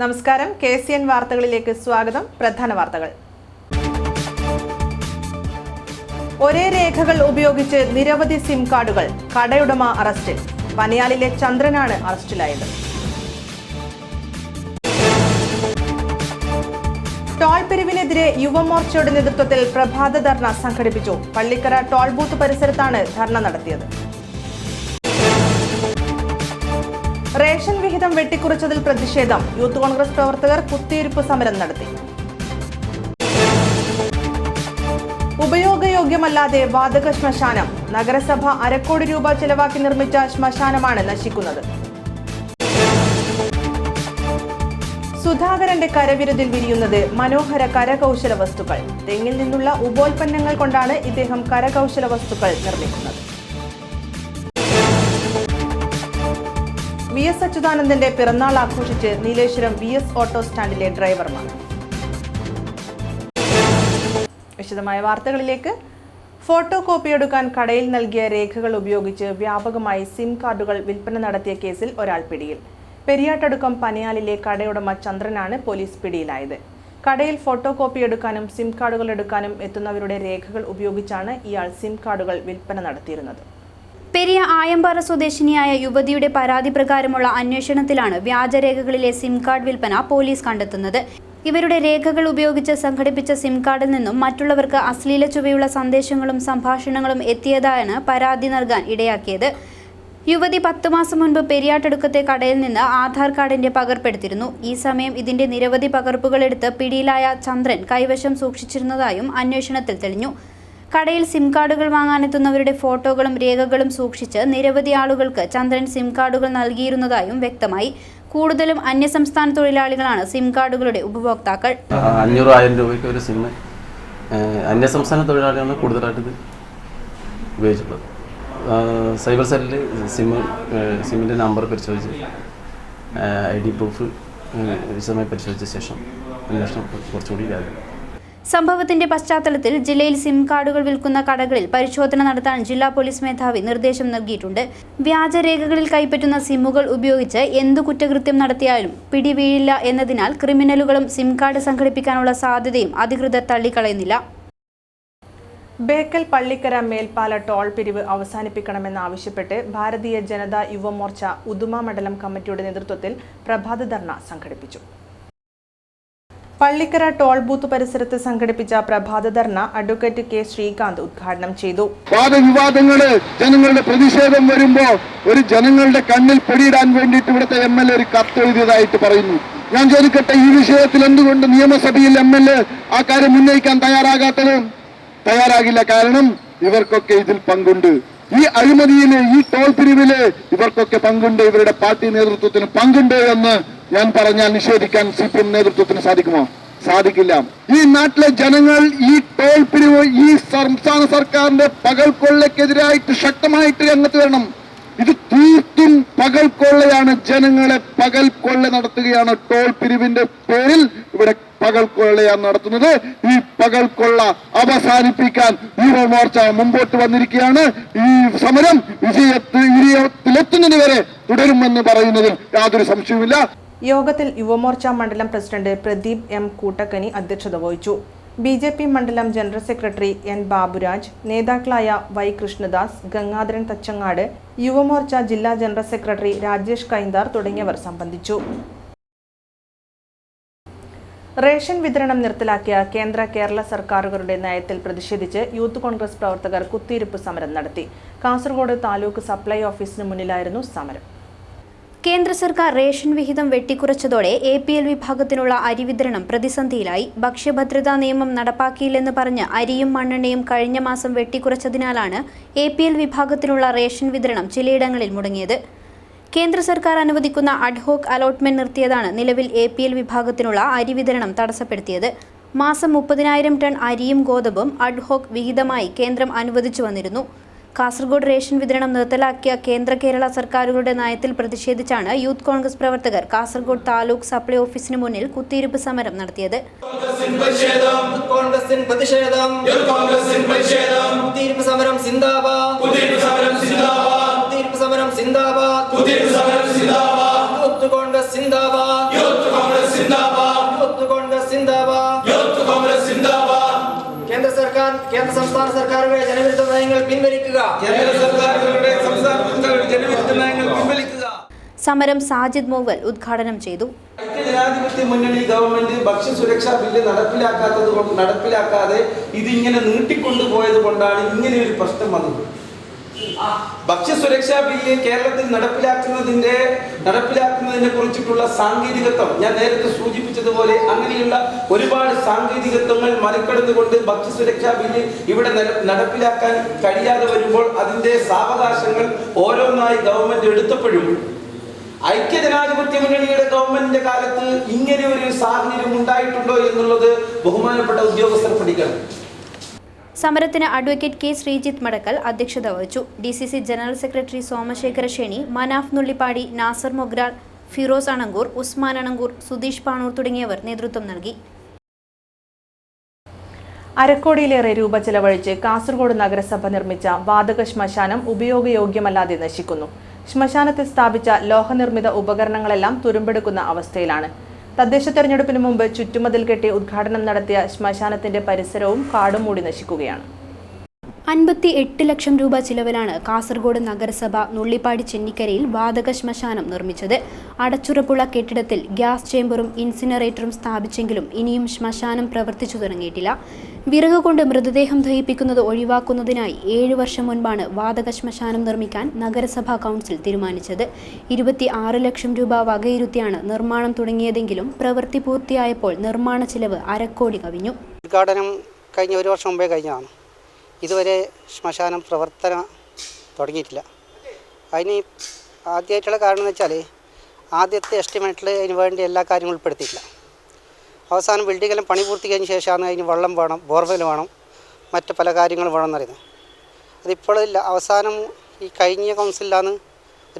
നമസ്കാരം KCN വാർത്തകളിലേക്ക് സ്വാഗതം. പ്രധാന വാർത്തകൾ. ഒരേ രേഖകൾ ഉപയോഗിച്ച് നിരവധി സിം കാർഡുകൾ, കടയുടമ അറസ്റ്റിൽ. പനിയാലിലെ ചന്ദ്രനാണ് അറസ്റ്റിലായത്. ടോൾ പിരിവിനെതിരെ യുവമോർച്ചയുടെ നേതൃത്വത്തിൽ പ്രഭാത ധർണ സംഘടിപ്പിച്ചു. പള്ളിക്കര ടോൾ ബൂത്ത് പരിസരത്താണ് ധർണ നടത്തിയത്. റേഷൻ വിഹിതം വെട്ടിക്കുറച്ചതിൽ പ്രതിഷേധം. യൂത്ത് കോൺഗ്രസ് പ്രവർത്തകർ കുത്തിയിരിപ്പ് സമരം നടത്തി. ഉപയോഗയോഗ്യമല്ലാതെ വാതക ശ്മശാനം. നഗരസഭ ₹1 കോടി ചെലവാക്കി നിർമ്മിച്ച ശ്മശാനമാണ് നശിക്കുന്നത്. സുധാകരന്റെ കരവിരുതിൽ വിരിയുന്നത് മനോഹര കരകൗശല വസ്തുക്കൾ. തെങ്ങിൽ നിന്നുള്ള ഉപോൽപ്പന്നങ്ങൾ കൊണ്ടാണ് ഇദ്ദേഹം കരകൗശല വസ്തുക്കൾ നിർമ്മിക്കുന്നത്. VS അച്യുതാനന്ദന്റെ പിറന്നാൾ ആഘോഷിച്ച് നീലേശ്വരം VS ഓട്ടോ സ്റ്റാൻഡിലെ ഡ്രൈവർമാർ. വിശദമായ വാർത്തകളിലേക്ക്. ഫോട്ടോ കോപ്പിയെടുക്കാൻ കടയിൽ നൽകിയ രേഖകൾ ഉപയോഗിച്ച് വ്യാപകമായി സിം കാർഡുകൾ വിൽപ്പന നടത്തിയ കേസിൽ ഒരാൾ പിടിയിൽ. പെരിയാട്ടടുക്കം പനിയാലിലെ കടയുടമ ചന്ദ്രനാണ് പോലീസ് പിടിയിലായത്. കടയിൽ ഫോട്ടോ കോപ്പിയെടുക്കാനും സിം കാർഡുകൾ എടുക്കാനും എത്തുന്നവരുടെ രേഖകൾ ഉപയോഗിച്ചാണ് ഇയാൾ സിം കാർഡുകൾ വിൽപ്പന നടത്തിയിരുന്നത്. പെരിയ ആയമ്പാറ സ്വദേശിനിയായ യുവതിയുടെ പരാതി പ്രകാരമുള്ള അന്വേഷണത്തിലാണ് വ്യാജരേഖകളിലെ സിം കാർഡ് വിൽപ്പന പോലീസ് കണ്ടെത്തുന്നത്. ഇവരുടെ രേഖകൾ ഉപയോഗിച്ച് സംഘടിപ്പിച്ച സിം കാർഡിൽ നിന്നും മറ്റുള്ളവർക്ക് അശ്ലീല ചുവയുള്ള സന്ദേശങ്ങളും സംഭാഷണങ്ങളും എത്തിയതാണ് പരാതി നൽകാൻ ഇടയാക്കിയത്. യുവതി 10 മാസം മുൻപ് പെരിയാട്ടടുക്കത്തെ കടയിൽ നിന്ന് ആധാർ കാർഡിന്റെ പകർപ്പെടുത്തിയിരുന്നു. ഈ സമയം ഇതിന്റെ നിരവധി പകർപ്പുകൾ എടുത്ത് പിടിയിലായ ചന്ദ്രൻ കൈവശം സൂക്ഷിച്ചിരുന്നതായും അന്വേഷണത്തിൽ തെളിഞ്ഞു. കടയിൽ സിം കാർഡുകൾ വാങ്ങാനെത്തുന്നവരുടെ ഫോട്ടോകളും രേഖകളും സൂക്ഷിച്ച് നിരവധി ആളുകൾക്ക് ചന്ദ്രൻ സിം കാർഡുകൾ നൽകിയിരുന്നതായും വ്യക്തമായി. കൂടുതലും അന്യസംസ്ഥാന തൊഴിലാളികളാണ് സിം കാർഡുകളുടെ ഉപഭോക്താക്കൾ. 500,000 രൂപയ്ക്ക് ഒരു സിം അന്യസംസ്ഥാന തൊഴിലാളികളാണ് കൂടുതലായിട്ട് ഇത് ഉപയോഗിച്ചിട്ടുള്ളത്. സൈബർ സെല്ലിൽ സിമ്മിൻ്റെ നമ്പർ പരിശോധിച്ച് ID പ്രൂഫ് വിശദമായി പരിശോധിച്ച ശേഷം അന്വേഷണം കുറച്ചുകൂടി ഇതാകും. സംഭവത്തിന്റെ പശ്ചാത്തലത്തിൽ ജില്ലയിൽ സിം കാർഡുകൾ വിൽക്കുന്ന കടകളിൽ പരിശോധന നടത്താൻ ജില്ലാ പോലീസ് മേധാവി നിർദ്ദേശം നൽകിയിട്ടുണ്ട്. വ്യാജരേഖകളിൽ കൈപ്പറ്റുന്ന സിമ്മുകൾ ഉപയോഗിച്ച് എന്തു കുറ്റകൃത്യം നടത്തിയാലും പിടിവീഴില്ല എന്നതിനാൽ ക്രിമിനലുകളും സിം കാർഡ് സംഘടിപ്പിക്കാനുള്ള സാധ്യതയും അധികൃതർ തള്ളിക്കളയുന്നില്ല. ബേക്കൽ പള്ളിക്കര മേൽപ്പാല ടോൾ പിരിവ് അവസാനിപ്പിക്കണമെന്നാവശ്യപ്പെട്ട് ഭാരതീയ ജനതാ യുവമോർച്ച ഉദുമ മണ്ഡലം കമ്മിറ്റിയുടെ നേതൃത്വത്തിൽ പ്രഭാത ധർണ സംഘടിപ്പിച്ചു. പള്ളിക്കര ടോൾ ബൂത്ത് പരിസരത്ത് സംഘടിപ്പിച്ച പ്രഭാത ധർണ അഡ്വക്കേറ്റ് K. ശ്രീകാന്ത് ഉദ്ഘാടനം ചെയ്തു. വാദവിവാദങ്ങള് ജനങ്ങളുടെ പ്രതിഷേധം വരുമ്പോ ഒരു ജനങ്ങളുടെ കണ്ണിൽ പൊടിയിടാൻ വേണ്ടിയിട്ട് ഇവിടുത്തെ MLA ഒരു കത്ത് എഴുതിയതായിട്ട് പറയുന്നു. ഞാൻ ചോദിക്കട്ടെ, ഈ വിഷയത്തിൽ എന്തുകൊണ്ട് നിയമസഭയിൽ MLA ആ കാര്യം ഉന്നയിക്കാൻ തയ്യാറാകില്ല? കാരണം ഇവർക്കൊക്കെ ഇതിൽ പങ്കുണ്ട്. ഈ അഴിമതിയില്, ഈ ടോൾ പിരിവില് ഇവർക്കൊക്കെ പങ്കുണ്ട്, ഇവരുടെ പാർട്ടി നേതൃത്വത്തിന് പങ്കുണ്ട് എന്ന് ഞാൻ പറഞ്ഞാൽ നിഷേധിക്കാൻ CPM നേതൃത്വത്തിന് സാധിക്കുമോ? സാധിക്കില്ല. ഈ നാട്ടിലെ ജനങ്ങൾ ഈ ടോൾ പിരിവ്, ഈ സംസ്ഥാന സർക്കാരിന്റെ പകൽ കൊള്ളയ്ക്കെതിരായിട്ട് ശക്തമായിട്ട് രംഗത്ത് വരണം. ഇത് തീർത്തും പകൽ കൊള്ളയാണ്. ജനങ്ങളെ പകൽ കൊള്ള നടത്തുകയാണ്. ടോൾ പിരിവിന്റെ പേരിൽ ഇവിടെ പകൽ കൊള്ളയാണ് നടത്തുന്നത്. ഈ പകൽ കൊള്ള അവസാനിപ്പിക്കാൻ യുവമോർച്ച മുമ്പോട്ട് വന്നിരിക്കുകയാണ്. ഈ സമരം വിജയത്തിലെത്തുന്നത് വരെ തുടരുമെന്ന് പറയുന്നതിൽ യാതൊരു സംശയവുമില്ല. യോഗത്തിൽ യുവമോർച്ച മണ്ഡലം പ്രസിഡന്റ് പ്രദീപ് M. കൂട്ടക്കനി അധ്യക്ഷത വഹിച്ചു. BJP മണ്ഡലം ജനറൽ സെക്രട്ടറി N. ബാബുരാജ്, നേതാക്കളായ Y. കൃഷ്ണദാസ്, ഗംഗാധരൻ തച്ചങ്ങാട്, യുവമോർച്ച ജില്ലാ ജനറൽ സെക്രട്ടറി രാജേഷ് കൈന്താർ തുടങ്ങിയവർ സംബന്ധിച്ചു. റേഷൻ വിതരണം നിർത്തലാക്കിയ കേരള സർക്കാരുകളുടെ നയത്തിൽ പ്രതിഷേധിച്ച് യൂത്ത് കോൺഗ്രസ് പ്രവർത്തകർ കുത്തിയിരിപ്പ് സമരം നടത്തി. കാസർഗോഡ് താലൂക്ക് സപ്ലൈ ഓഫീസിന് മുന്നിലായിരുന്നു സമരം. കേന്ദ്ര സർക്കാർ റേഷൻ വിഹിതം വെട്ടിക്കുറച്ചതോടെ APL വിഭാഗത്തിനുള്ള അരി വിതരണം പ്രതിസന്ധിയിലായി. ഭക്ഷ്യഭദ്രതാ നിയമം നടപ്പാക്കിയില്ലെന്ന് പറഞ്ഞ് അരിയും മണ്ണെണ്ണയും കഴിഞ്ഞ മാസം വെട്ടിക്കുറച്ചതിനാലാണ് APL വിഭാഗത്തിനുള്ള റേഷൻ വിതരണം ചിലയിടങ്ങളിൽ മുടങ്ങിയത്. കേന്ദ്ര സർക്കാർ അനുവദിക്കുന്ന അഡ്ഹോക്ക് അലോട്ട്മെന്റ് നിർത്തിയതാണ് നിലവിൽ APL വിഭാഗത്തിനുള്ള അരി വിതരണം തടസ്സപ്പെടുത്തിയത്. മാസം 30,000 ടൺ അരിയും ഗോതമ്പും അഡ്ഹോക്ക് വിഹിതമായി കേന്ദ്രം അനുവദിച്ചു വന്നിരുന്നു. കാസർഗോഡ് റേഷൻ വിതരണം നിർത്തലാക്കിയ കേരള സർക്കാരുകളുടെ നയത്തിൽ പ്രതിഷേധിച്ചാണ് യൂത്ത് കോൺഗ്രസ് പ്രവർത്തകർ കാസർഗോഡ് താലൂക്ക് സപ്ലൈ ഓഫീസിന് മുന്നിൽ കുത്തിയിരിപ്പ് സമരം നടത്തിയത്. യൂത്ത് കോൺഗ്രസ് സിന്ദാബാദ്. കേന്ദ്ര സംസ്ഥാന സർക്കാരുകളുടെ ജനവിരുദ്ധ നയങ്ങൾ പിൻവലിക്കുക. സമരം സാജിദ് മോവൽ ഉദ്ഘാടനം ചെയ്തു. ജനാധിപത്യ മുന്നണി ഗവൺമെന്റ് ഭക്ഷ്യസുരക്ഷാ ബില്ല് നടപ്പിലാക്കാതെ ഇതിങ്ങനെ നീട്ടിക്കൊണ്ടുപോയത് കൊണ്ടാണ് ഇങ്ങനെ ഒരു പ്രശ്നം വന്നത്. ഭക്ഷ്യസുരക്ഷാ ബില്ല് കേരളത്തിൽ നടപ്പിലാക്കുന്നതിനെ കുറിച്ചിട്ടുള്ള സാങ്കേതികത്വം ഞാൻ നേരത്തെ സൂചിപ്പിച്ചതുപോലെ അങ്ങനെയുള്ള ഒരുപാട് സാങ്കേതികത്വങ്ങൾ മറികടന്നുകൊണ്ട് ഭക്ഷ്യസുരക്ഷാ ബില്ല് ഇവിടെ നടപ്പിലാക്കാൻ കഴിയാതെ വരുമ്പോൾ അതിന്റെ സാവകാശങ്ങൾ ഓരോന്നായി ഗവൺമെന്റ് എടുത്തപ്പോഴും ഐക്യജനാധിപത്യ മുന്നണിയുടെ ഗവൺമെന്റിന്റെ കാലത്ത് ഇങ്ങനെ ഒരു സാഹചര്യം ഉണ്ടായിട്ടുണ്ടോ എന്നുള്ളത് ബഹുമാനപ്പെട്ട ഉദ്യോഗസ്ഥർ പഠിക്കണം. സമരത്തിന് അഡ്വക്കേറ്റ് കെ ശ്രീജിത്ത് മടക്കൽ അധ്യക്ഷത വഹിച്ചു. DCC general secretary Somashekhara Sheni, Manaf Nullippadi, Nasar Mogral, Firoz Anangoor, Usman Anangoor, Sudheesh Panoor തുടങ്ങിയവർ നേതൃത്വം നൽകി. അരക്കോടിയിലേറെ രൂപ ചെലവഴിച്ച് കാസർഗോഡ് നഗരസഭ നിർമ്മിച്ച വാതക ശ്മശാനം ഉപയോഗയോഗ്യമല്ലാതെ നശിക്കുന്നു. ശ്മശാനത്തിൽ സ്ഥാപിച്ച ലോഹനിർമ്മിത ഉപകരണങ്ങളെല്ലാം തുരുമ്പെടുക്കുന്ന അവസ്ഥയിലാണ്. തദ്ദേശ തെരഞ്ഞെടുപ്പിന് മുമ്പ് ചുറ്റുമതിൽ കെട്ടി ഉദ്ഘാടനം നടത്തിയ ശ്മശാനത്തിന്റെ പരിസരവും കാടും മൂടി നശിക്കുകയാണ്. 58 ലക്ഷം രൂപ ചിലവിലാണ് കാസർഗോഡ് നഗരസഭ നുള്ളിപ്പാടി ചെന്നിക്കരയിൽ വാതക ശ്മശാനം നിർമ്മിച്ചത്. അടച്ചുറപ്പുള്ള കെട്ടിടത്തിൽ ഗ്യാസ് ചേമ്പറും ഇൻസിനറേറ്ററും സ്ഥാപിച്ചെങ്കിലും ഇനിയും ശ്മശാനം പ്രവർത്തിച്ചു തുടങ്ങിയിട്ടില്ല. വിറക് കൊണ്ട് മൃതദേഹം ദഹിപ്പിക്കുന്നത് ഒഴിവാക്കുന്നതിനായി 7 വർഷം മുൻപാണ് വാതക ശ്മശാനം നിർമ്മിക്കാൻ നഗരസഭാ കൗൺസിൽ തീരുമാനിച്ചത്. 26 ലക്ഷം രൂപ വകയിരുത്തിയാണ് നിർമ്മാണം തുടങ്ങിയതെങ്കിലും പ്രവൃത്തി പൂർത്തിയായപ്പോൾ നിർമ്മാണ ചിലവ് അരക്കോടി കവിഞ്ഞു. ഉദ്ഘാടനം കഴിഞ്ഞ 1 വർഷം മുമ്പേ കഴിഞ്ഞതാണ്. ഇതുവരെ ശ്മശാനം പ്രവർത്തനം തുടങ്ങിയിട്ടില്ല. അതിന് ആദ്യമായിട്ടുള്ള കാരണം എന്ന് വെച്ചാൽ ആദ്യത്തെ എസ്റ്റിമേറ്റിൽ അതിന് വേണ്ടി എല്ലാ കാര്യങ്ങളും ഉൾപ്പെടുത്തിയിട്ടില്ല. അവസാനം ബിൽഡിങ്ങെല്ലാം പണി പൂർത്തിയായതിനു ശേഷമാണ് അതിന് വെള്ളം വേണം, ബോർവെൽ വേണം, മറ്റ് പല കാര്യങ്ങളും വേണമെന്ന് പറയുന്നത്. അതിപ്പോഴില്ല. അവസാനം ഈ കഴിഞ്ഞ കൗൺസിലാണ്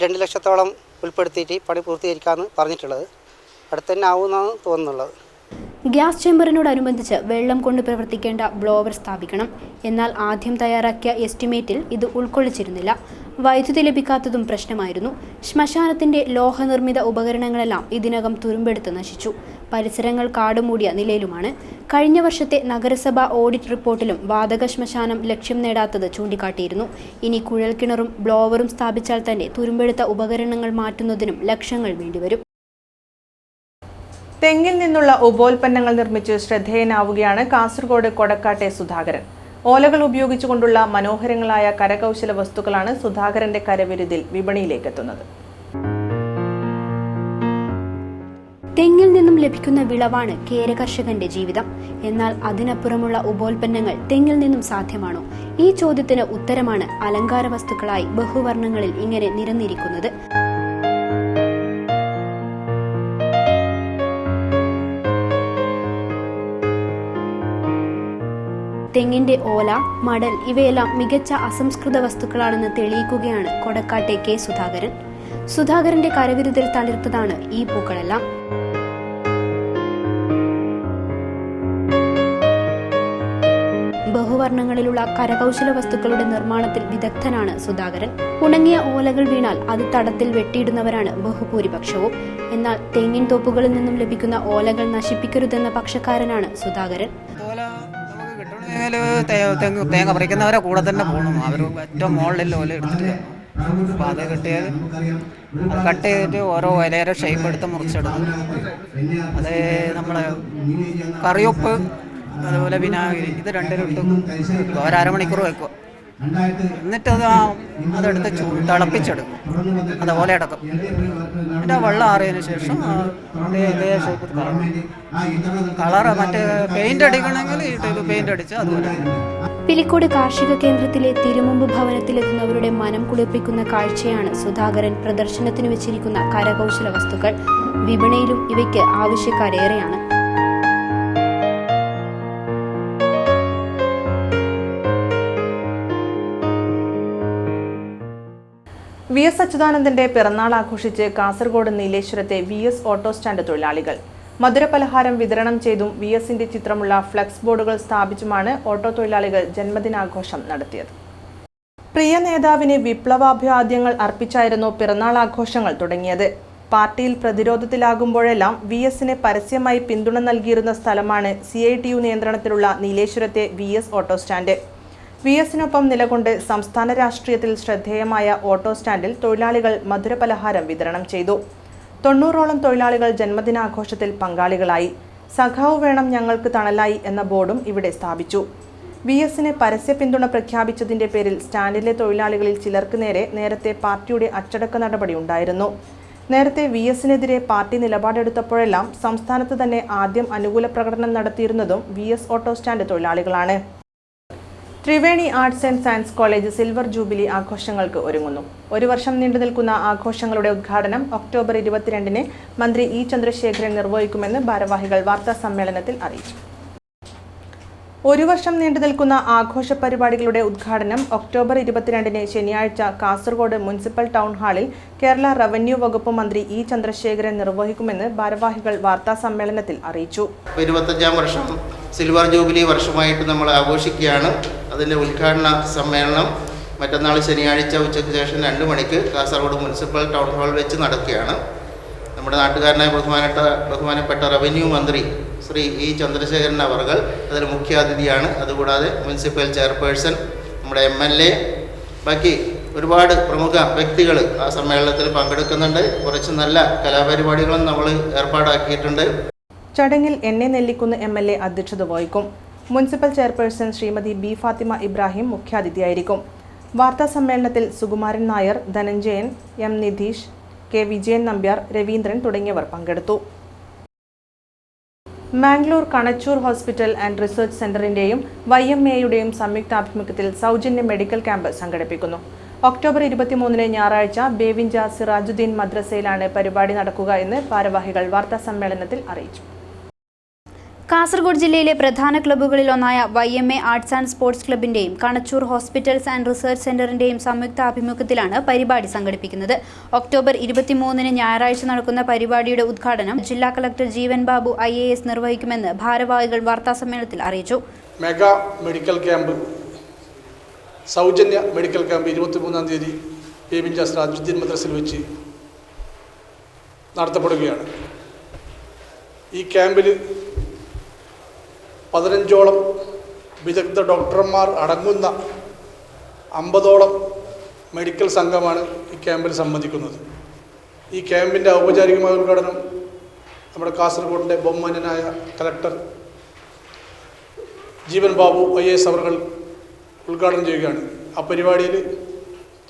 2 ലക്ഷത്തോളം ഉൾപ്പെടുത്തിയിട്ട് പണി പൂർത്തീകരിക്കാമെന്ന് പറഞ്ഞിട്ടുള്ളത്. അടുത്തന്നെ ആവുമെന്നാണ് തോന്നുന്നുള്ളത്. ഗ്യാസ് ചേമ്പറിനോടനുബന്ധിച്ച് വെള്ളം കൊണ്ട് പ്രവർത്തിക്കേണ്ട ബ്ലോവർ സ്ഥാപിക്കണം. എന്നാൽ ആദ്യം തയ്യാറാക്കിയ എസ്റ്റിമേറ്റിൽ ഇത് ഉൾക്കൊള്ളിച്ചിരുന്നില്ല. വൈദ്യുതി ലഭിക്കാത്തതും പ്രശ്നമായിരുന്നു. ശ്മശാനത്തിന്റെ ലോഹനിർമ്മിത ഉപകരണങ്ങളെല്ലാം ഇതിനകം തുരുമ്പെടുത്ത് നശിച്ചു. പരിസരങ്ങൾ കാടുമൂടിയ നിലയിലുമാണ്. കഴിഞ്ഞ വർഷത്തെ നഗരസഭാ ഓഡിറ്റ് റിപ്പോർട്ടിലും വാതക ശ്മശാനം ലക്ഷ്യം നേടാത്തത് ചൂണ്ടിക്കാട്ടിയിരുന്നു. ഇനി കുഴൽക്കിണറും ബ്ലോവറും സ്ഥാപിച്ചാൽ തന്നെ തുരുമ്പെടുത്ത ഉപകരണങ്ങൾ മാറ്റുന്നതിനും ലക്ഷങ്ങൾ വേണ്ടിവരും. തെങ്ങിൽ നിന്നുള്ള ഉപോൽപ്പന്നങ്ങൾ നിർമ്മിച്ച് ശ്രദ്ധേയനാവുകയാണ് കാസർഗോഡ് കൊടക്കാട്ടെ സുധാകരൻ. ഓലകൾ ഉപയോഗിച്ചുകൊണ്ടുള്ള മനോഹരങ്ങളായ കരകൗശല വസ്തുക്കളാണ് സുധാകരന്റെ കരവിരുതിൽ വിപണിയിലേക്കെത്തുന്നത്. തെങ്ങിൽ നിന്നും ലഭിക്കുന്ന വിളവാണ് കേര കർഷകന്റെ ജീവിതം. എന്നാൽ അതിനപ്പുറമുള്ള ഉപോൽപ്പന്നങ്ങൾ തെങ്ങിൽ നിന്നും സാധ്യമാണോ? ഈ ചോദ്യത്തിന് ഉത്തരമാണ് അലങ്കാര വസ്തുക്കളായി ബഹുവർണ്ണങ്ങളിൽ ഇങ്ങനെ നിരന്നിരിക്കുന്നത്. തെങ്ങിന്റെ ഓല, മടൽ ഇവയെല്ലാം മികച്ച അസംസ്കൃത വസ്തുക്കളാണെന്ന് തെളിയിക്കുകയാണ് കൊടക്കാട്ടെ കെ സുധാകരൻ. സുധാകരന്റെ കരവിരുതിൽ തളിർത്തതാണ് ഈ പൂക്കളെല്ലാം. ബഹുവർണ്ണങ്ങളിലുള്ള കരകൗശല വസ്തുക്കളുടെ നിർമ്മാണത്തിൽ വിദഗ്ധനാണ് സുധാകരൻ. ഉണങ്ങിയ ഓലകൾ വീണാൽ അത് തടത്തിൽ വെട്ടിയിടുന്നവരാണ് ബഹുഭൂരിപക്ഷവും. എന്നാൽ തെങ്ങിൻ തോപ്പുകളിൽ നിന്നും ലഭിക്കുന്ന ഓലകൾ നശിപ്പിക്കരുതെന്ന പക്ഷക്കാരനാണ് സുധാകരൻ. തേങ്ങ പറിക്കുന്നവരെ കൂടെ തന്നെ പോകണം. അവർ ഏറ്റവും മുകളിൽ ഓല എടുത്തിട്ട് അപ്പോൾ അത് കിട്ടിയത് അത് കട്ട് ചെയ്തിട്ട് ഓരോ ഇലയുടെ ഷേപ്പ് എടുത്ത് മുറിച്ചെടുക്കും. അത് നമ്മൾ കറിയൊപ്പ്, അതുപോലെ വിനാഗിരി, ഇത് രണ്ടിലും ഇട്ട് ഒരമണിക്കൂർ വെക്കുക. എന്നിട്ടത് അതെടുത്ത് തിളപ്പിച്ചെടുക്കും. അതുപോലെ അടക്കും. എന്നിട്ട് ആ വെള്ളം ആറിയതിന് ശേഷം ഇതേ ഷേപ്പ് കളറ് മറ്റേ പെയിന്റ് അടിക്കണമെങ്കിൽ ഇത് പെയിന്റ് അടിച്ച് അതുപോലെ. പിലിക്കോട് കാർഷിക കേന്ദ്രത്തിലെ തിരുമുമ്പ് ഭവനത്തിലെത്തുന്നവരുടെ മനം കുളിർപ്പിക്കുന്ന കാഴ്ചയാണ് സുധാകരൻ പ്രദർശനത്തിന് വെച്ചിരിക്കുന്ന കരകൗശല വസ്തുക്കൾ. വിപണിയിലും ഇവയ്ക്ക് ആവശ്യക്കാരേറെയാണ്. VS അച്യുതാനന്ദന്റെ പിറന്നാൾ ആഘോഷിച്ച് കാസർഗോഡ് നീലേശ്വരത്തെ VS ഓട്ടോ സ്റ്റാൻഡ് തൊഴിലാളികൾ മധുരപലഹാരം വിതരണം ചെയ്തും VSന്റെ ചിത്രമുള്ള ഫ്ലെക്സ് ബോർഡുകൾ സ്ഥാപിച്ചുമാണ് ഓട്ടോ തൊഴിലാളികൾ ജന്മദിനാഘോഷം നടത്തിയത്. പ്രിയ നേതാവിന് വിപ്ലവാഭിവാദ്യങ്ങൾ അർപ്പിച്ചായിരുന്നു പിറന്നാൾ ആഘോഷങ്ങൾ തുടങ്ങിയത്. പാർട്ടിയിൽ പ്രതിരോധത്തിലാകുമ്പോഴെല്ലാം VSനെ പരസ്യമായി പിന്തുണ നൽകിയിരുന്ന സ്ഥലമാണ് CITU നിയന്ത്രണത്തിലുള്ള നീലേശ്വരത്തെ VS ഓട്ടോ സ്റ്റാൻഡ്. VSനൊപ്പം നിലകൊണ്ട് സംസ്ഥാന രാഷ്ട്രീയത്തിൽ ശ്രദ്ധേയമായ ഓട്ടോ സ്റ്റാൻഡിൽ തൊഴിലാളികൾ മധുരപലഹാരം വിതരണം ചെയ്തു. 90ഓളം തൊഴിലാളികൾ ജന്മദിനാഘോഷത്തിൽ പങ്കാളികളായി. സഖാവ് വേണം ഞങ്ങൾക്ക് തണലായി എന്ന ബോർഡും ഇവിടെ സ്ഥാപിച്ചു. VSന് പരസ്യ പിന്തുണ പ്രഖ്യാപിച്ചതിന്റെ പേരിൽ സ്റ്റാൻഡിലെ തൊഴിലാളികളിൽ ചിലർക്ക് നേരത്തെ പാർട്ടിയുടെ അച്ചടക്ക നടപടി ഉണ്ടായിരുന്നു. നേരത്തെ VSനെതിരെ പാർട്ടി നിലപാടെടുത്തപ്പോഴെല്ലാം സംസ്ഥാനത്ത് തന്നെ ആദ്യം അനുകൂല പ്രകടനം നടത്തിയിരുന്നതും VS ഓട്ടോ സ്റ്റാൻഡ് തൊഴിലാളികളാണ്. Triveni arts and science college silver jubilee ആഘോഷങ്ങൾക്ക് ഒരുങ്ങുന്നു. ഒരു വർഷം നീണ്ടുനിൽക്കുന്ന ആഘോഷങ്ങളുടെ ഉദ്ഘാടനം ഒക്ടോബർ 22-ന് മന്ത്രി E. ചന്ദ്രശേഖരൻ നിർവഹിക്കുമെന്ന് ഭാരവാഹികൾ വാർത്താസമ്മേളനത്തിൽ അറിയിച്ചു. ഒരു വർഷം നീണ്ടുനിൽക്കുന്ന ആഘോഷ പരിപാടികളുടെ ഉദ്ഘാടനം ഒക്ടോബർ 22-ന് ശനിയാഴ്ച കാസർഗോഡ് മുനിസിപ്പൽ ടൗൺ ഹാളിൽ കേരള റവന്യൂ വകുപ്പ് മന്ത്രി E. ചന്ദ്രശേഖരൻ നിർവഹിക്കുമെന്ന് ഭാരവാഹികൾ വാർത്താസമ്മേളനത്തിൽ അറിയിച്ചു. 25ാം വർഷം സിൽവർ ജൂബിലി വർഷമായിട്ട് നമ്മൾ ആഘോഷിക്കുകയാണ്. അതിൻ്റെ ഉദ്ഘാടന സമ്മേളനം മറ്റന്നാൾ ശനിയാഴ്ച ഉച്ചയ്ക്ക് ശേഷം 2 മണിക്ക് കാസർഗോഡ് മുനിസിപ്പൽ ടൗൺ ഹാളിൽ വെച്ച് നടക്കുകയാണ്. നമ്മുടെ നാട്ടുകാരനായ ബഹുമാനപ്പെട്ട റവന്യൂ മന്ത്രി ശ്രീ E. ചന്ദ്രശേഖരൻ അവർകൾ അതിൽ മുഖ്യാതിഥിയാണ്. അതുകൂടാതെ മുനിസിപ്പൽ ചെയർപേഴ്സൺ, നമ്മുടെ MLA, ബാക്കി ഒരുപാട് പ്രമുഖ വ്യക്തികൾ ആ സമ്മേളനത്തിൽ പങ്കെടുക്കുന്നുണ്ട്. കുറച്ച് നല്ല കലാപരിപാടികളും നമ്മൾ ഏർപ്പാടാക്കിയിട്ടുണ്ട്. ചടങ്ങിൽ എന്നെ നെല്ലിക്കുന്ന് MLA അധ്യക്ഷത വഹിക്കും. Municipal chairperson Srimathi B. Fathima Ibrahim മുഖ്യാതിഥിയായിരിക്കും. വാർത്താ സമ്മേളനത്തിൽ സുകുമാരൻ നായർ, ധനഞ്ജയൻ, M. നിധീഷ്, K. വിജയൻ നമ്പ്യാർ, രവീന്ദ്രൻ തുടങ്ങിയവർ പങ്കെടുത്തു. Mangalore Kanachur hospital and research സെന്ററിന്റെയും YMAയുടെയും സംയുക്താഭിമുഖ്യത്തിൽ സൗജന്യ മെഡിക്കൽ ക്യാമ്പ് സംഘടിപ്പിക്കുന്നു. ഒക്ടോബർ 23-ന് ഞായറാഴ്ച ബേവിഞ്ച സിറാജുദ്ദീൻ മദ്രസയിലാണ് പരിപാടി നടക്കുക എന്ന് ഭാരവാഹികൾ വാർത്താസമ്മേളനത്തിൽ അറിയിച്ചു. കാസർഗോഡ് ജില്ലയിലെ പ്രധാന ക്ലബ്ബുകളിലൊന്നായ YMA ആർട്സ് ആൻഡ് സ്പോർട്സ് ക്ലബിന്റെയും കണച്ചൂർ ഹോസ്പിറ്റൽസ് ആൻഡ് റിസർച്ച് സെന്ററിന്റെയും സംയുക്താഭിമുഖ്യത്തിലാണ് പരിപാടി സംഘടിപ്പിക്കുന്നത്. ഒക്ടോബർ 23-ന് ഞായറാഴ്ച നടക്കുന്ന പരിപാടിയുടെ ഉദ്ഘാടനം ജില്ലാ കളക്ടർ ജീവൻ ബാബു IAS നിർവഹിക്കുമെന്ന് ഭാരവാഹികൾ വാർത്താസമ്മേളനത്തിൽ അറിയിച്ചു. മെഗാ മെഡിക്കൽ ക്യാമ്പ്, സൗജന്യ മെഡിക്കൽ ക്യാമ്പ് 23-ാം തീയതി ബേവിഞ്ച സിറാജുദ്ദീൻ മദ്രസയിൽ വെച്ച് നടത്തപ്പെടുകയാണ്. ഈ ക്യാമ്പിൽ 15ഓളം വിദഗ്ധ ഡോക്ടർമാർ അടങ്ങുന്ന 50ഓളം മെഡിക്കൽ സംഘമാണ് ഈ ക്യാമ്പിൽ സംബന്ധിക്കുന്നത്. ഈ ക്യാമ്പിൻ്റെ ഔപചാരികമായ ഉദ്ഘാടനം നമ്മുടെ കാസർഗോഡിൻ്റെ ബഹുമാന്യനായ കളക്ടർ ജീവൻ ബാബു IAS അവർ ഉദ്ഘാടനം ചെയ്യുകയാണ്. ആ പരിപാടിയിൽ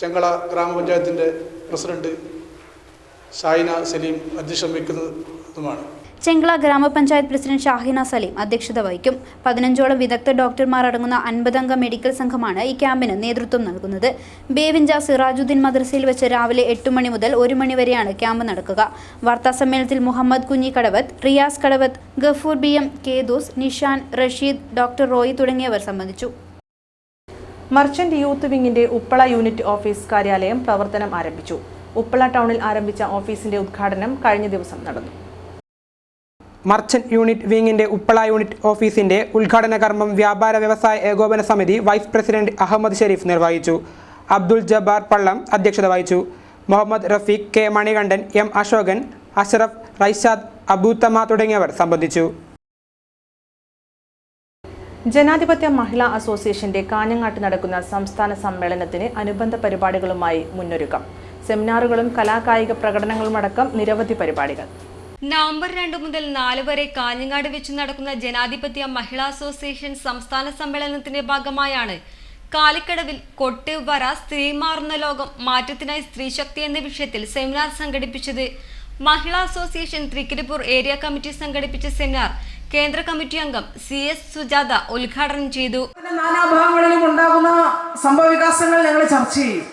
ചെങ്കള ഗ്രാമപഞ്ചായത്തിൻ്റെ പ്രസിഡന്റ് ഷാഹിന സലീം അധ്യക്ഷം വഹിക്കുന്നതുമാണ്. ചെങ്കള ഗ്രാമപഞ്ചായത്ത് പ്രസിഡന്റ് ഷാഹിന സലീം അധ്യക്ഷത വഹിക്കും. 15ഓളം വിദഗ്ധ ഡോക്ടർമാർ അടങ്ങുന്ന 50-അംഗ മെഡിക്കൽ സംഘമാണ് ഈ ക്യാമ്പിന് നേതൃത്വം നൽകുന്നത്. ബേവിഞ്ച സിറാജുദ്ദീൻ മദ്രസയിൽ വെച്ച് രാവിലെ 8 മണി മുതൽ 1 മണി വരെയാണ് ക്യാമ്പ് നടക്കുക. വാർത്താസമ്മേളനത്തിൽ മുഹമ്മദ് കുഞ്ഞി കടവത്ത്, റിയാസ് കടവത്ത്, ഗഫൂർ BM, കേദൂസ്, നിഷാൻ, റഷീദ്, ഡോക്ടർ റോയി തുടങ്ങിയവർ സംബന്ധിച്ചു. മർച്ചന്റ് യൂത്ത് വിങ്ങിന്റെ ഉപ്പള യൂണിറ്റ് ഓഫീസ് കാര്യാലയം പ്രവർത്തനം ആരംഭിച്ചു. ഉപ്പള ടൗണിൽ ആരംഭിച്ച ഓഫീസിന്റെ ഉദ്ഘാടനം കഴിഞ്ഞ ദിവസം നടന്നു. മർച്ചന്റ് യൂണിറ്റ് വിങ്ങിന്റെ ഉപ്പള യൂണിറ്റ് ഓഫീസിന്റെ ഉദ്ഘാടന കർമ്മം വ്യാപാര വ്യവസായ ഏകോപന സമിതി വൈസ് പ്രസിഡന്റ് അഹമ്മദ് ഷെരീഫ് നിർവഹിച്ചു. അബ്ദുൽ ജബ്ബാർ പള്ളം അധ്യക്ഷത വഹിച്ചു. മുഹമ്മദ് റഫീഖ്, K. മണികണ്ഠൻ, M. അശോകൻ, അഷ്റഫ്, റൈഷാദ്, അബൂത്തമ തുടങ്ങിയവർ സംബന്ധിച്ചു. ജനാധിപത്യ മഹിളാ അസോസിയേഷന്റെ കാഞ്ഞങ്ങാട്ട് നടക്കുന്ന സംസ്ഥാന സമ്മേളനത്തിന് അനുബന്ധ പരിപാടികളുമായി മുന്നൊരുക്കം. സെമിനാറുകളും കലാകായിക പ്രകടനങ്ങളുമടക്കം നിരവധി പരിപാടികൾ. നവംബർ 2 മുതൽ 4 വരെ കാഞ്ഞങ്ങാട് വെച്ച് നടക്കുന്ന ജനാധിപത്യ മഹിളാ അസോസിയേഷൻ സംസ്ഥാന സമ്മേളനത്തിന്റെ ഭാഗമായാണ് കാലിക്കടവിൽ കൊട്ട് വര സ്ത്രീ മാറുന്ന ലോകം മാറ്റത്തിനായി സ്ത്രീശക്തി എന്ന വിഷയത്തിൽ സെമിനാർ സംഘടിപ്പിച്ചത്. മഹിളാ അസോസിയേഷൻ തൃക്കരിപ്പൂർ ഏരിയ കമ്മിറ്റി സംഘടിപ്പിച്ച സെമിനാർ കേന്ദ്ര കമ്മിറ്റി അംഗം CS സുജാത ഉദ്ഘാടനം ചെയ്തു. നാനാഭാഗങ്ങളിലും ഉണ്ടാകുന്ന സംഭവവികാസങ്ങൾ ഞങ്ങൾ ചർച്ച ചെയ്യും.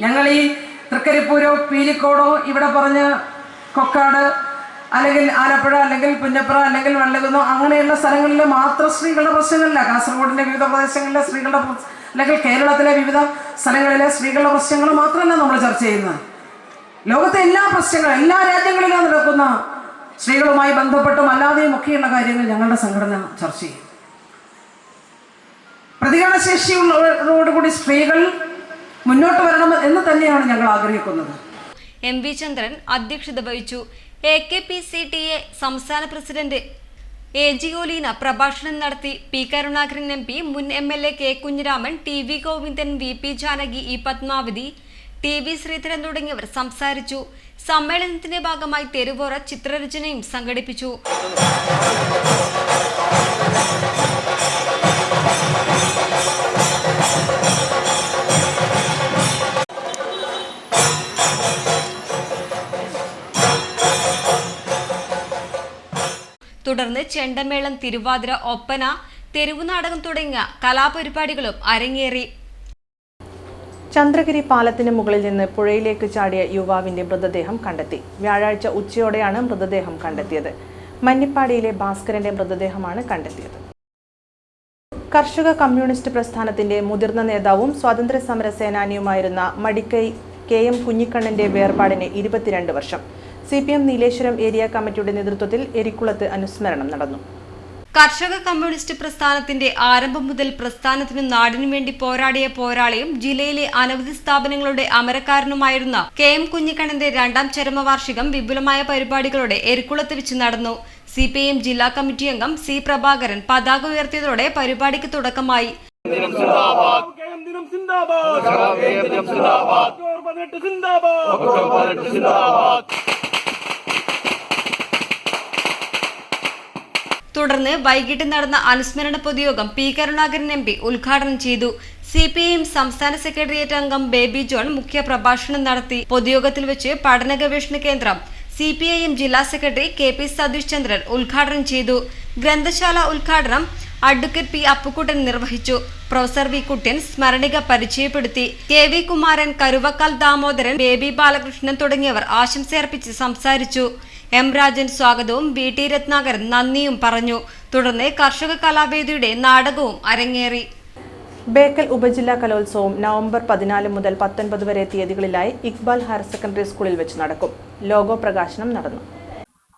ഞങ്ങൾ ഈ തൃക്കരിപ്പൂരോ പീലിക്കോടോ ഇവിടെ പറഞ്ഞ് കൊക്കാട് അല്ലെങ്കിൽ ആലപ്പുഴ അല്ലെങ്കിൽ പുന്നപ്ര അല്ലെങ്കിൽ വള്ളകുന്നോ അങ്ങനെയുള്ള സ്ഥലങ്ങളിൽ മാത്രം സ്ത്രീകളുടെ പ്രശ്നങ്ങളില്ല. കാസർഗോഡിൻ്റെ വിവിധ പ്രദേശങ്ങളിലെ സ്ത്രീകളുടെ അല്ലെങ്കിൽ കേരളത്തിലെ വിവിധ സ്ഥലങ്ങളിലെ സ്ത്രീകളുടെ പ്രശ്നങ്ങൾ മാത്രമല്ല നമ്മൾ ചർച്ച ചെയ്യുന്നത്. ലോകത്തെ എല്ലാ പ്രശ്നങ്ങളും എല്ലാ രാജ്യങ്ങളിലും നടക്കുന്ന സ്ത്രീകളുമായി ബന്ധപ്പെട്ടും അല്ലാതെയും ഒക്കെയുള്ള കാര്യങ്ങൾ ഞങ്ങളുടെ സംഘടന ചർച്ച ചെയ്യും. പ്രതികരണശേഷിയോടുകൂടി സ്ത്രീകൾ മുന്നോട്ട് വരണം എന്ന് തന്നെയാണ് ഞങ്ങൾ ആഗ്രഹിക്കുന്നത്. എം വി ചന്ദ്രൻ അധ്യക്ഷത വഹിച്ചു. AKPCTA സംസ്ഥാന പ്രസിഡന്റ് AG ഒലീന പ്രഭാഷണം നടത്തി. പി കരുണാകരൻ MP, മുൻ MLA K Kunhiraman, TV Govindan, VP Janaki, E Padmavathi, TV Sreedharan തുടങ്ങിയവർ സംസാരിച്ചു. സമ്മേളനത്തിന്റെ ഭാഗമായി തെരുവോര ചിത്രരചനയും സംഘടിപ്പിച്ചു. തുടർന്ന് ചെണ്ടമേളം, തിരുവാതിര, ഒപ്പന, തെരുവുനാടകം തുടങ്ങിയ കലാപരിപാടികളും അരങ്ങേറി. ചന്ദ്രഗിരി പാലത്തിന് മുകളിൽ നിന്ന് പുഴയിലേക്ക് ചാടിയ യുവാവിന്റെ മൃതദേഹം കണ്ടെത്തി. വ്യാഴാഴ്ച ഉച്ചയോടെയാണ് മൃതദേഹം കണ്ടെത്തിയത്. മഞ്ഞപ്പാടിയിലെ ഭാസ്കരന്റെ മൃതദേഹമാണ് കണ്ടെത്തിയത്. കർഷക കമ്മ്യൂണിസ്റ്റ് പ്രസ്ഥാനത്തിന്റെ മുതിർന്ന നേതാവും സ്വാതന്ത്ര്യ സമര സേനാനിയുമായിരുന്ന മടിക്കൈ KM കുഞ്ഞിക്കണ്ണന്റെ വേർപാടിന് 22 വർഷം. CPM നീലേശ്വരം ഏരിയ കമ്മിറ്റിയുടെ നേതൃത്വത്തിൽ എരിക്കുളത്ത് അനുസ്മരണം നടന്നു. കർഷക കമ്മ്യൂണിസ്റ്റ് പ്രസ്ഥാനത്തിന്റെ ആരംഭം മുതൽ പ്രസ്ഥാനത്തിനും നാടിനു വേണ്ടി പോരാടിയ പോരാളിയും ജില്ലയിലെ അനവധി സ്ഥാപനങ്ങളുടെ അമരക്കാരനുമായിരുന്ന KM കുഞ്ഞിക്കണ്ണന്റെ 2ാം ചരമവാർഷികം വിപുലമായ പരിപാടികളോടെ എരിക്കുളത്ത് വെച്ച് നടന്നു. CPM ജില്ലാ കമ്മിറ്റി അംഗം C പ്രഭാകരൻ പതാക ഉയർത്തിയതോടെ പരിപാടിക്ക് തുടക്കമായി. തുടർന്ന് വൈകിട്ട് നടന്ന അനുസ്മരണ പൊതുയോഗം P കരുണാകരൻ MP ഉദ്ഘാടനം ചെയ്തു. CPM സംസ്ഥാന സെക്രട്ടേറിയറ്റ് അംഗം ബേബി ജോൺ മുഖ്യ പ്രഭാഷണം നടത്തി. പൊതുയോഗത്തിൽ വെച്ച് പഠന ഗവേഷണ കേന്ദ്രം CPIM ജില്ലാ സെക്രട്ടറി KP സതീഷ് ചന്ദ്രൻ ഉദ്ഘാടനം ചെയ്തു. ഗ്രന്ഥശാല ഉദ്ഘാടനം അഡ്വക്കേറ്റ് P അപ്പുക്കുട്ടൻ നിർവഹിച്ചു. പ്രൊഫസർ V കുട്ടൻ സ്മരണിക പരിചയപ്പെടുത്തി. KV കുമാരൻ, കരുവക്കാൽ ദാമോദരൻ, ബേബി ബാലകൃഷ്ണൻ തുടങ്ങിയവർ ആശംസയർപ്പിച്ച് സംസാരിച്ചു. M രാജൻ സ്വാഗതവും VT രത്നാകരൻ നന്ദിയും പറഞ്ഞു. തുടർന്ന് കർഷക കലാവേദിയുടെ നാടകവും അരങ്ങേറി. ബേക്കൽ ഉപജില്ലാ കലോത്സവം നവംബർ 14 മുതൽ 19 വരെ തീയതികളിലായി ഇക്ബാൽ ഹയർ സെക്കൻഡറി സ്കൂളിൽ വെച്ച് നടക്കും. ലോഗോ പ്രകാശനം നടന്നു.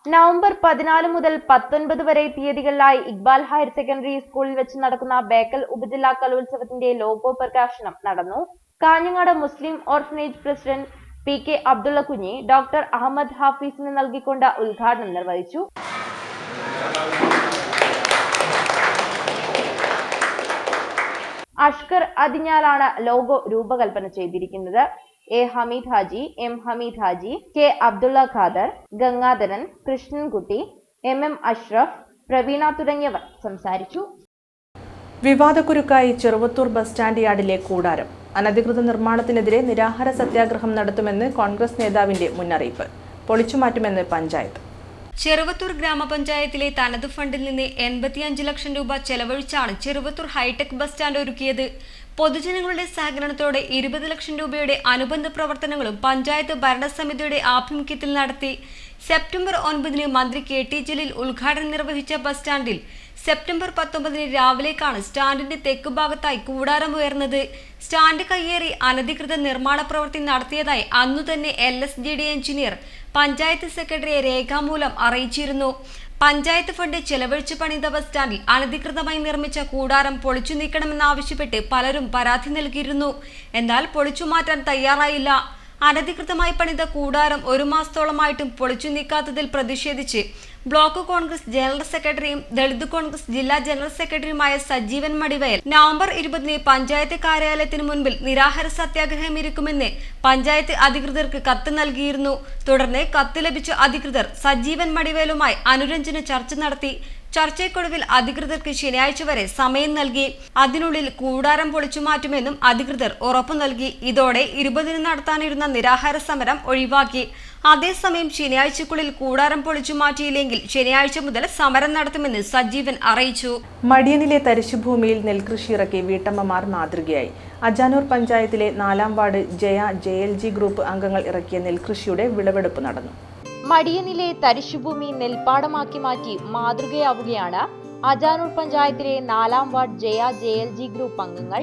നവംബർ 14 മുതൽ 19 വരെ തീയതികളിലായി ഇക്ബാൽ ഹയർ സെക്കൻഡറി സ്കൂളിൽ വെച്ച് നടക്കുന്ന ബേക്കൽ ഉപജില്ലാ കലോത്സവത്തിന്റെ ലോഗോ പ്രകാശനം നടന്നു. കാഞ്ഞങ്ങാട് മുസ്ലിം ഓർഫനേജ് പ്രസിഡന്റ് PK അബ്ദുള്ള കുഞ്ഞി ഡോക്ടർ അഹമ്മദ് ഹാഫീസിന് നൽകിക്കൊണ്ട് ഉദ്ഘാടനം നിർവഹിച്ചു. അഷ്കർ അതിഞ്ഞാലാണ് ലോഗോ രൂപകൽപ്പന ചെയ്തിരിക്കുന്നത്. A Hameed Haji, M Hameed Haji, K Abdulla Khader, Gangadharan, Krishnankutty, MM Ashraf, Praveena തുടങ്ങിയവർ സംസാരിച്ചു. വിവാദക്കുരുക്കായി ചെറുവത്തൂർ ബസ് സ്റ്റാൻഡ് യാർഡിലെ കൂടാരം. അനധികൃത നിർമ്മാണത്തിനെതിരെ നിരാഹാര സത്യാഗ്രഹം നടത്തുമെന്ന് കോൺഗ്രസ് നേതാവിന്റെ മുന്നറിയിപ്പ്. പൊളിച്ചുമാറ്റുമെന്ന് പഞ്ചായത്ത്. ചെറുവത്തൂർ ഗ്രാമപഞ്ചായത്തിലെ തനത് ഫണ്ടിൽ നിന്ന് 85 ലക്ഷം രൂപ ചെലവഴിച്ചാണ് ചെറുവത്തൂർ ഹൈടെക് ബസ് സ്റ്റാൻഡ് ഒരുക്കിയത്. പൊതുജനങ്ങളുടെ സഹകരണത്തോടെ 20 ലക്ഷം രൂപയുടെ അനുബന്ധ പ്രവർത്തനങ്ങളും പഞ്ചായത്ത് ഭരണസമിതിയുടെ ആഭിമുഖ്യത്തിൽ നടത്തി. സെപ്റ്റംബർ 9 മന്ത്രി KT ജലീൽ ഉദ്ഘാടനം നിർവഹിച്ച ബസ് സ്റ്റാൻഡിൽ സെപ്റ്റംബർ 19 രാവിലേക്കാണ് സ്റ്റാൻഡിന്റെ തെക്ക് ഭാഗത്തായി കൂടാരം ഉയർന്നത്. സ്റ്റാൻഡ് കയ്യേറി അനധികൃത നിർമ്മാണ പ്രവൃത്തി നടത്തിയതായി അന്നുതന്നെ LSGD എഞ്ചിനീയർ പഞ്ചായത്ത് സെക്രട്ടറിയെ രേഖാമൂലം അറിയിച്ചിരുന്നു. പഞ്ചായത്ത് ഫണ്ട് ചെലവഴിച്ച് പണിത ബസ് സ്റ്റാൻഡിൽ അനധികൃതമായി നിർമ്മിച്ച കൂടാരം പൊളിച്ചു നീക്കണമെന്നാവശ്യപ്പെട്ട് പലരും പരാതി നൽകിയിരുന്നു. എന്നാൽ പൊളിച്ചു മാറ്റാൻ തയ്യാറായില്ല. അനധികൃതമായി പണിത കൂടാരം 1 മാസത്തോളമായിട്ടും പൊളിച്ചു നീക്കാത്തതിൽ പ്രതിഷേധിച്ച് ബ്ലോക്ക് കോൺഗ്രസ് ജനറൽ സെക്രട്ടറിയും ദളിത് കോൺഗ്രസ് ജില്ലാ ജനറൽ സെക്രട്ടറിയുമായ സജീവൻ മടിവയൽ നവംബർ 20 പഞ്ചായത്ത് കാര്യാലയത്തിന് മുൻപിൽ നിരാഹാര സത്യാഗ്രഹം ഇരിക്കുമെന്ന് പഞ്ചായത്ത് അധികൃതർക്ക് കത്ത് നൽകിയിരുന്നു. തുടർന്ന് കത്ത് ലഭിച്ച അധികൃതർ സജീവൻ മടിവയലുമായി അനുരഞ്ജന ചർച്ച നടത്തി. ചർച്ചയ്ക്കൊടുവിൽ അധികൃതർക്ക് ശനിയാഴ്ച വരെ സമയം നൽകി. അതിനുള്ളിൽ കൂടാരം പൊളിച്ചു മാറ്റുമെന്നും അധികൃതർ ഉറപ്പു നൽകി. ഇതോടെ 20 നടത്താനിരുന്ന നിരാഹാര സമരം ഒഴിവാക്കി. അതേസമയം ശനിയാഴ്ചക്കുള്ളിൽ കൂടാരം പൊളിച്ചു മാറ്റിയില്ലെങ്കിൽ ശനിയാഴ്ച മുതൽ സമരം നടത്തുമെന്ന് സജീവൻ അറിയിച്ചു. മടിയനിലെ തരിശുഭൂമിയിൽ നെൽകൃഷി ഇറക്കി വീട്ടമ്മമാർ മാതൃകയായി. അജാനൂർ പഞ്ചായത്തിലെ 4ാം വാർഡ് ജയ JLG ഗ്രൂപ്പ് അംഗങ്ങൾ ഇറക്കിയ നെൽകൃഷിയുടെ വിളവെടുപ്പ് നടന്നു. മടിയനിലെ തരിശുഭൂമി നെൽപ്പാടമാക്കി മാറ്റി മാതൃകയാവുകയാണ് അജാനൂർ പഞ്ചായത്തിലെ 4ാം വാർഡ് ജയ JLG ഗ്രൂപ്പ് അംഗങ്ങൾ.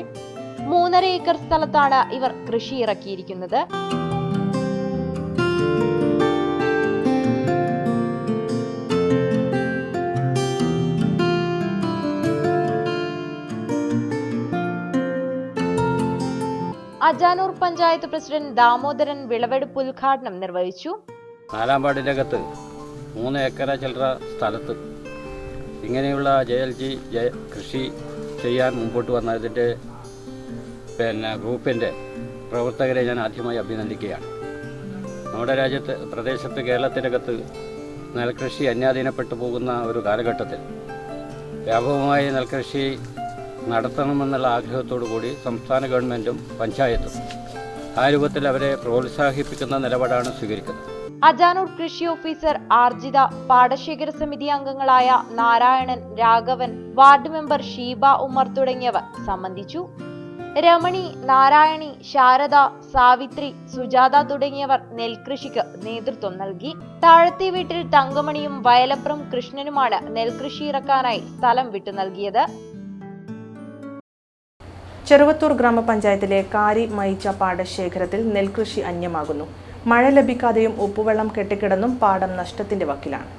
3.5 ഏക്കർ സ്ഥലത്താണ് ഇവർ കൃഷി ഇറക്കിയിരിക്കുന്നത്. അജാനൂർ പഞ്ചായത്ത് പ്രസിഡന്റ് ദാമോദരൻ വിളവെടുപ്പ് ഉദ്ഘാടനം നിർവഹിച്ചു. 4-ാം വാർഡിനകത്ത് 3 ഏക്കർ ചില്ലറ സ്ഥലത്ത് ഇങ്ങനെയുള്ള JLG കൃഷി ചെയ്യാൻ മുമ്പോട്ട് വന്നതിൻ്റെ ഗ്രൂപ്പിൻ്റെ പ്രവർത്തകരെ ഞാൻ ആദ്യമായി അഭിനന്ദിക്കുകയാണ്. നമ്മുടെ പ്രദേശത്ത് കേരളത്തിനകത്ത് നെൽകൃഷി അന്യാധീനപ്പെട്ടു പോകുന്ന ഒരു കാലഘട്ടത്തിൽ വ്യാപകമായി നെൽകൃഷി നടത്തണമെന്നുള്ള ആഗ്രഹത്തോടു കൂടി സംസ്ഥാന ഗവൺമെൻറ്റും പഞ്ചായത്തും ആ രൂപത്തിൽ അവരെ പ്രോത്സാഹിപ്പിക്കുന്ന നിലപാടാണ് സ്വീകരിക്കുന്നത്. അജാനൂർ കൃഷി ഓഫീസർ ആർജിത, പാടശേഖര സമിതി അംഗങ്ങളായ നാരായണൻ, രാഘവൻ, വാർഡ് മെമ്പർ ഷീബ ഉമർ തുടങ്ങിയവർ സംബന്ധിച്ചു. രമണി, നാരായണി, ശാരദ, സാവിത്രി, സുജാത തുടങ്ങിയവർ നെൽകൃഷിക്ക് നേതൃത്വം നൽകി. താഴത്തെ വീട്ടിൽ തങ്കമണിയും വയലപ്പുറം കൃഷ്ണനുമാണ് നെൽകൃഷി ഇറക്കാനായി സ്ഥലം വിട്ടു നൽകിയത്. ചെറുവത്തൂർ ഗ്രാമപഞ്ചായത്തിലെ കാരി മയിച്ച പാടശേഖരത്തിൽ നെൽകൃഷി അന്യമാകുന്നു. മഴ ലഭിക്കാതെയും ഉപ്പുവെള്ളം കെട്ടിക്കിടന്നും പാടം നഷ്ടത്തിന്റെ വക്കിലാണ്.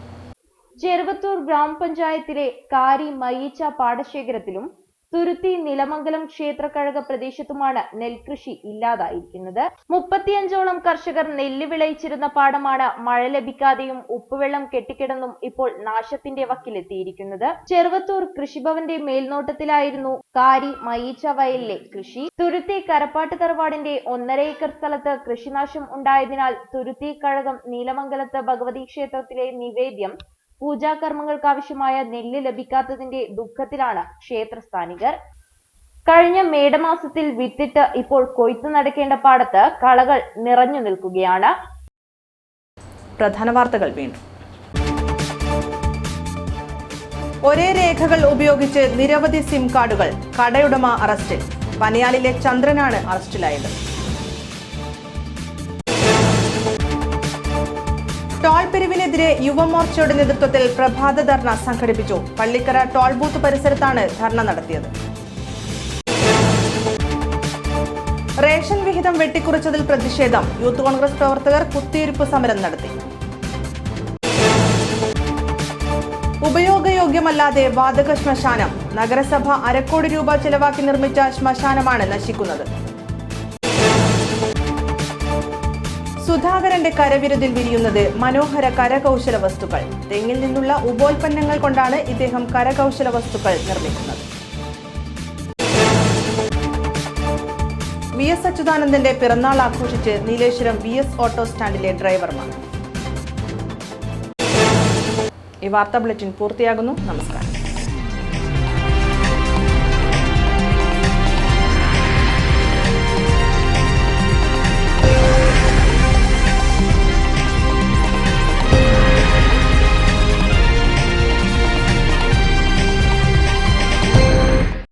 ചെറുവത്തൂർ ഗ്രാമപഞ്ചായത്തിലെ കാരി മയിച്ച പാടശേഖരത്തിലും തുരുത്തി നിലമംഗലം ക്ഷേത്രക്കഴക പ്രദേശത്തുമാണ് നെൽകൃഷി ഇല്ലാതായിരിക്കുന്നത്. 35ഓളം കർഷകർ നെല്ല് വിളയിച്ചിരുന്ന പാടമാണ് മഴ ലഭിക്കാതെയും ഉപ്പുവെള്ളം കെട്ടിക്കിടന്നും ഇപ്പോൾ നാശത്തിന്റെ വക്കിലെത്തിയിരിക്കുന്നത്. ചെറുവത്തൂർ കൃഷിഭവന്റെ മേൽനോട്ടത്തിലായിരുന്നു കാരി മയിച്ച വയലിലെ കൃഷി. തുരുത്തി കരപ്പാട്ട് തറവാടിന്റെ 1.5 ഏക്കർ സ്ഥലത്ത് കൃഷിനാശം ഉണ്ടായതിനാൽ തുരുത്തി കഴകം നീലമംഗലത്ത് ഭഗവതി ക്ഷേത്രത്തിലെ നിവേദ്യം പൂജാകർമ്മങ്ങൾക്കാവശ്യമായ നെല്ല് ലഭിക്കാത്തതിന്റെ ദുഃഖത്തിലാണ് ക്ഷേത്രസ്ഥാനികർ. കഴിഞ്ഞ മേടമാസത്തിൽ വിത്തിട്ട് ഇപ്പോൾ കൊയ്ത്തു നടക്കേണ്ട പാടത്ത് കളകൾ നിറഞ്ഞു നിൽക്കുകയാണ്. പ്രധാന വാർത്തകൾ വീണ്ടും. ഒരേ രേഖകൾ ഉപയോഗിച്ച് നിരവധി സിം കാർഡുകൾ, കടയുടമ അറസ്റ്റിൽ. പനയാലിലെ ചന്ദ്രനാണ് അറസ്റ്റിലായത്. ടോൾ പിരിവിനെതിരെ യുവമോർച്ചയുടെ നേതൃത്വത്തിൽ പ്രഭാത ധർണ സംഘടിപ്പിച്ചു. പള്ളിക്കര ടോൾ ബൂത്ത് പരിസരത്താണ് ധർണ നടത്തിയത്. റേഷൻ വിഹിതം വെട്ടിക്കുറച്ചതിൽ പ്രതിഷേധം. യൂത്ത് കോൺഗ്രസ് പ്രവർത്തകർ കുത്തിയിരിപ്പ് സമരം നടത്തി. ഉപയോഗയോഗ്യമല്ലാതെ വാതക ശ്മശാനം. നഗരസഭ 1/2 കോടി രൂപ ചെലവാക്കി നിർമ്മിച്ച ശ്മശാനമാണ് നശിക്കുന്നത്. സുധാകരന്റെ കരവിരുതിൽ വിരിയുന്നത് മനോഹര കരകൗശല വസ്തുക്കൾ. തെങ്ങിൽ നിന്നുള്ള ഉപോൽപ്പന്നങ്ങൾ കൊണ്ടാണ് ഇദ്ദേഹം കരകൗശല വസ്തുക്കൾ നിർമ്മിക്കുന്നത്. VS അച്യുതാനന്ദന്റെ പിറന്നാൾ ആഘോഷിച്ച് നീലേശ്വരം VS ഓട്ടോ സ്റ്റാൻഡിലെ ഡ്രൈവർമാർ. ഈ വാർത്താ ബുള്ളറ്റിൻ പൂർത്തിയാകുന്നു. നമസ്കാരം.